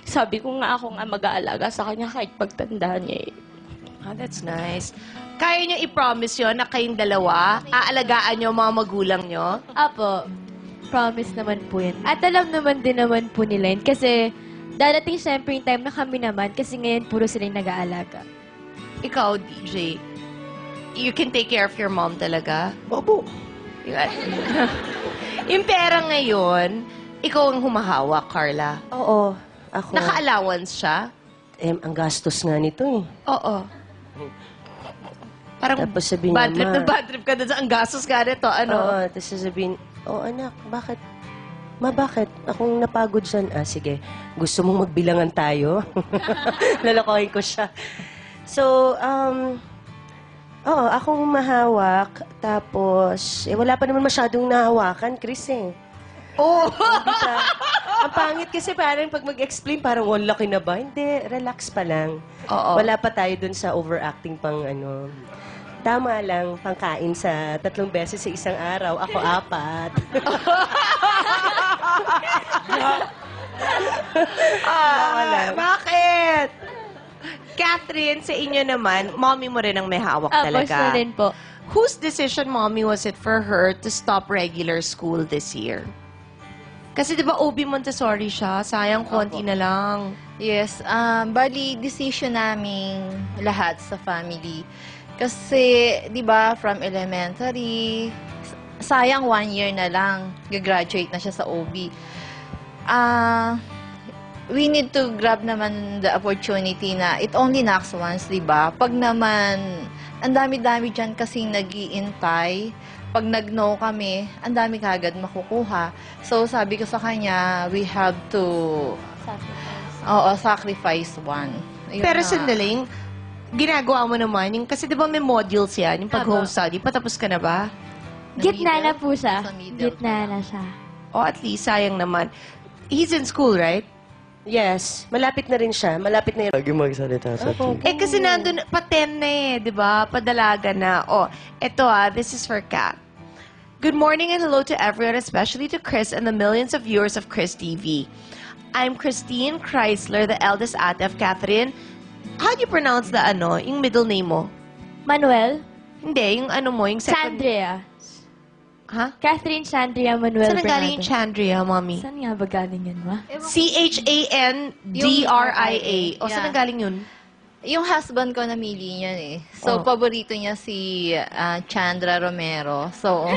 sabi ko nga ako nga mag-aalaga sa kanya kahit pagtanda niya eh. Ah, that's nice. Kaya niyo i-promise yun na kayong dalawa, aalagaan niyo ang mga magulang niyo? Apo, promise naman po yun. At alam naman din naman po nila yun. Kasi dadating syempre yung time na kami naman kasi ngayon puro sila yung nag-aalaga. Ikaw, DJ, you can take care of your mom talaga? Opo. Yung pera ngayon, ikaw ang humahawak, Carla. Oo. Ako. Naka-allowance siya? Ang gastos nga nito eh. Oo. Parang Tapos sabihin bad trip niya, na "Ma." bad trip ka doon sa ang gastos ka nito. Ano? Oo, tapos sasabihin, anak, bakit? Bakit? Akong napagod dyan. Sige. Gusto mong magbilangan tayo? Lalakohin ko siya. So, akong mahawak. Tapos, wala pa naman masyadong nahawakan, Chris eh. Oh! Hindi siya. Ang pangit kasi parang pag mag-explain, parang laki na ba? Hindi, relax pa lang. Oo. Wala pa tayo dun sa overacting pang ano. Tama lang, pangkain sa 3 beses sa isang araw. Ako 4. Bakit? Catherine, sa inyo naman, mommy mo rin ang may hawak Apo, talaga. siya rin po. Whose decision, mommy, was it for her to stop regular school this year? Kasi di ba OB Montessori siya? Sayang, konti na lang. Yes, bali, decision naming lahat sa family. Kasi, di ba, from elementary, sayang 1 year na lang, gagraduate na siya sa OB. We need to grab naman the opportunity na it only knocks once, di ba? Pag naman, ang dami-dami dyan kasing nag-iintay. Pag nag-no kami, ang dami kagad makukuha. So, sabi ko sa kanya, we have to sacrifice one. Ayun Pero na. sandaling, ginagawa mo naman, yung, kasi di ba may modules yan, yung pag-home study, patapos ka na ba? Gitna na po siya. Sa middle Gitna pa na lang. siya. O at least, sayang naman. He's in school, right? Yes, malapit na rin siya. Malapit na yun. Lagi magsalita sa TV. Eh, kasi nandun, pa 10 na eh, di ba? Padalaga na. Oh, eto this is for Kat. Good morning and hello to everyone, especially to Chris and the millions of viewers of Chris TV. I'm Christine Chrysler, the eldest ate of Catherine. How do you pronounce the yung middle name mo? Manuel? Hindi, yung mo, yung second... Sandria. Ha? Catherine Sandria Manuel Saan galing yung Chandria, mommy? Saan nga ba galing yun, ma? Chandria. O, saan Yeah. galing yun? Yung husband ko namili niyan eh. So, paborito niya si Chandra Romero. So,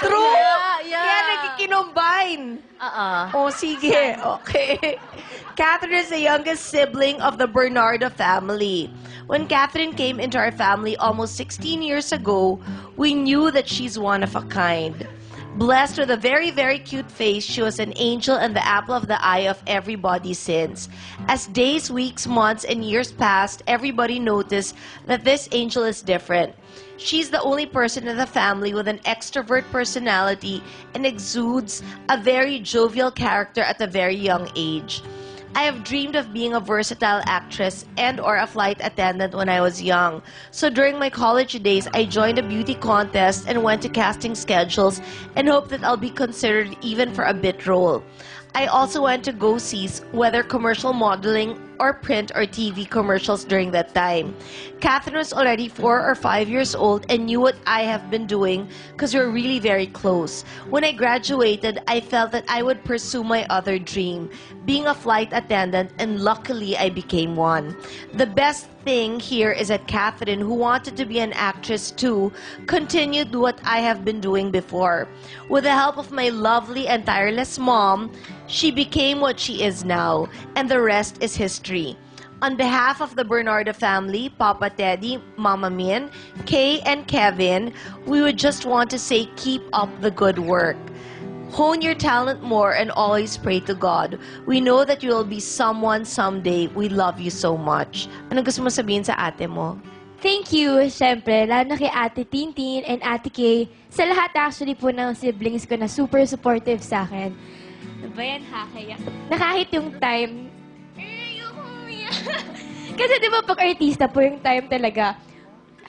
True! Yeah. Kaya nagkikinombine. Oh, sige. Okay. Catherine is the youngest sibling of the Bernardo family. When Catherine came into our family almost 16 years ago, we knew that she's one of a kind. Blessed with a very, very cute face, she was an angel and the apple of the eye of everybody since. As days, weeks, months, and years passed, everybody noticed that this angel is different. She's the only person in the family with an extrovert personality and exudes a very jovial character at a very young age. I have dreamed of being a versatile actress and/or a flight attendant when I was young. So during my college days, I joined a beauty contest and went to casting schedules and hoped that I'll be considered even for a bit role. I also went to go-sees, whether commercial modeling or print or TV commercials during that time. Catherine was already 4 or 5 years old and knew what I have been doing because we were really very close. When I graduated, I felt that I would pursue my other dream, being a flight attendant, and luckily I became one. The best thing here is that Catherine, who wanted to be an actress too, continued what I have been doing before. With the help of my lovely and tireless mom, she became what she is now, and the rest is history. On behalf of the Bernardo family, Papa Teddy, Mama Min, Kay, and Kevin, we would just want to say keep up the good work. Hone your talent more and always pray to God. We know that you will be someone someday. We love you so much. Ano gusto mo sabihin sa ate mo? Thank you, syempre, lalo na kay Ate Tintin and Ate Kay, sa lahat actually po ng siblings ko na super supportive sa akin. Ano ba yan, ha? Kaya, na kahit yung time, ayoko umiyak. Kasi di ba pag artista po yung time talaga,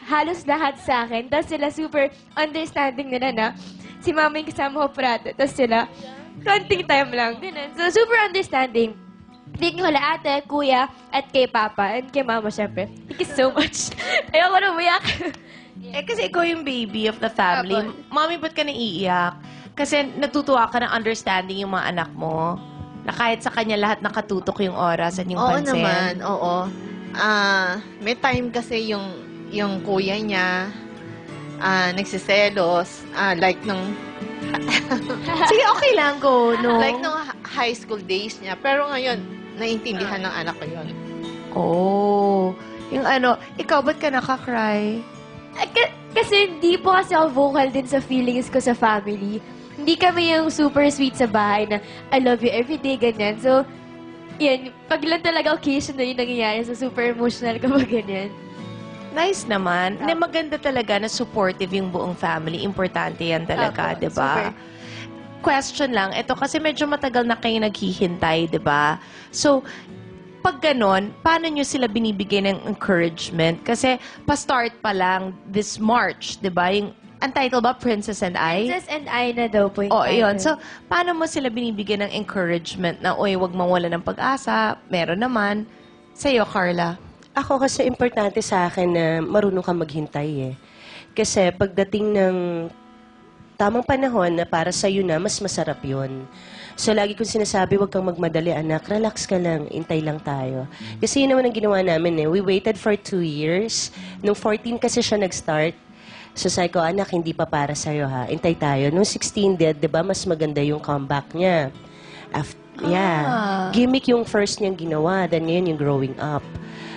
halos lahat sa akin, tapos sila super understanding nila na si mama yung kasama ko parate, tapos sila, konting time lang. Ganun. So, super understanding. Thank you kala ate, kuya, at kay papa, and kay mama, syempre. Thank you so much. Ayoko na umiyak. Eh, kasi ikaw yung baby of the family. Apo. Mami, ba't ka naiiyak? Kasi natutuwa ka ng understanding yung mga anak mo. Na kahit sa kanya lahat nakatutok yung oras at yung Oo pansin. naman, oo. May time kasi yung kuya niya, nagsiselos, like nung Sige, okay lang, go. No? like nung high school days niya. Pero ngayon, naiintindihan ng anak ko yun. Oh. Yung ano, ikaw, ba't ka nakakry? Kasi hindi po kasi ako vocal din sa feelings ko sa family. Hindi kami yung super sweet sa bahay na I love you every day, ganyan. So, yan, pag lang talaga occasion na yung nangyayari, so super emotional kapag ganyan. Nice naman. Na maganda talaga na supportive yung buong family. Importante yan talaga, Apo, di ba? super. Question lang, ito kasi medyo matagal na kayo naghihintay, di ba? So, pag ganon, paano nyo sila binibigyan ng encouragement? Kasi pa-start pa lang this March, di ba? Yung ang title ba, Princess and I? Princess and I na daw po yung Oh, title. yun. So, paano mo sila binibigyan ng encouragement na, oy, wag mawala ng pag-asa, meron naman. Sa'yo, Carla. Ako kasi importante sa akin na marunong ka maghintay eh. Kasi pagdating ng tamang panahon na para sa'yo na, mas masarap yun. So, lagi kong sinasabi, huwag kang magmadali, anak. Relax ka lang. Intay lang tayo. Kasi yun naman ang ginawa namin eh. We waited for 2 years. Nung 14 kasi siya nag-start. So, sabi ko, anak, hindi pa para sa'yo ha. Intay tayo. Nung 16 dead, di ba, mas maganda yung comeback niya. Yeah. Gimmick yung first niyang ginawa. Then ngayon yung growing up.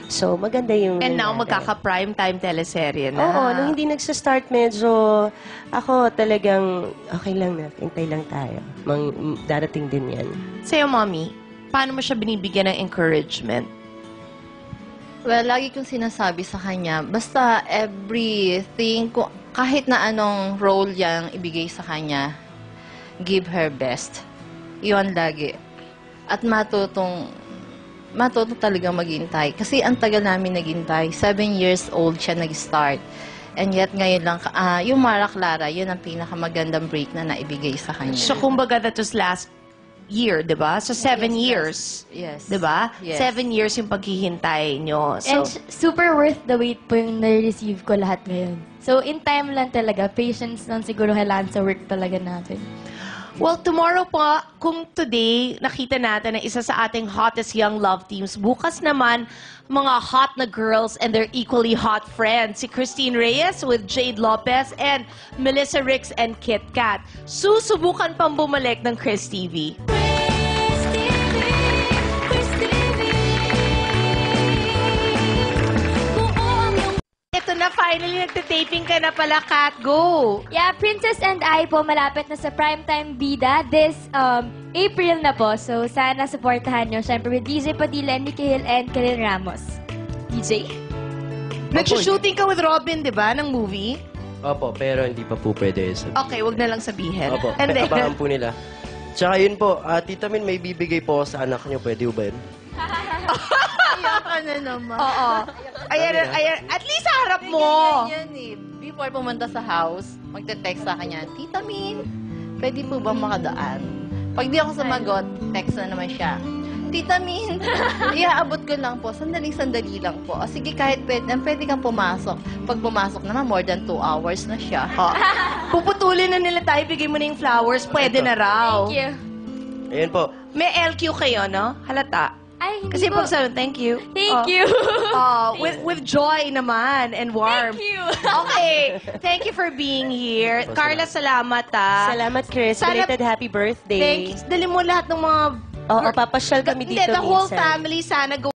So, maganda yung... And now, nangyari. magkaka-prime time teleserye na. Oo, nung hindi nagsa-start, medyo ako talagang okay lang na, hintay lang tayo. Darating din yan. Sa'yo, Mommy, paano mo siya binibigyan ng encouragement? Well, lagi kong sinasabi sa kanya, basta everything, kahit na anong role yang ibigay sa kanya, give her best. Yun lagi. At matuto talagang maghintay. Kasi ang tagal namin naghintay. 7 years old siya nag-start. And yet, ngayon lang, yung Mara Clara, yun ang pinakamagandang break na naibigay sa kanya. So, kumbaga, that was last year, di ba? So, 7 years. Yes. Di ba? Yes. 7 years yung paghihintay nyo. And So, super worth the wait po yung na-receive ko lahat ngayon. So, in time lang talaga. Patience lang siguro kailangan sa work talaga natin. well, tomorrow po, kung today, nakita natin na isa sa ating hottest young love teams, bukas naman, mga hot na girls and their equally hot friends, si Christine Reyes with Jade Lopez and Melissa Ricks and Kit Kat. Susubukan pang bumalik ng Chris TV. Ito na, finally, nagtitaping ka na pala, Kat. Go! Yeah, Princess and I po malapit na sa Primetime Bida this April na po. So, sana supportahan nyo. Siyempre with DJ Padilla, Nikki Hill, and Karen Ramos. DJ? Nag-shooting ka with Robin, di ba, ng movie? Opo, pero hindi pa po pwede sabihin. Okay, wag na lang sabihin. Opo, And then, abangan po nila. Tsaka yun po, Tita Min, may bibigay po ako sa anak niyo. Pwede ba yun? Ayoko na naman. oo. Ayan, ayan. At least sa harap mo. Yan eh. Before pumunta sa house, magte-text sa kanya, Tita Min, pwede po ba makadaan? Pag di ako sumagot, text na naman siya. Tita Min, iaabot ko lang po. Sandali lang po. O sige, kahit pwede kang pumasok. Pag pumasok naman, more than 2 hours na siya. Puputulin na nila tayo, bigay mo na yung flowers, pwede na raw. Thank you. Ayan po. May LQ kayo, no? Halata. Ay, hindi Kasi po. pag sabi, thank you. Thank you. With joy naman and warmth. Thank you. Okay. Thank you for being here. Carla, salamat Salamat, Chris. Sana- Belated happy birthday. Thank you. Dali mo lahat ng mga... Oo, papasyal kami dito Hindi, the whole minsan. family sana go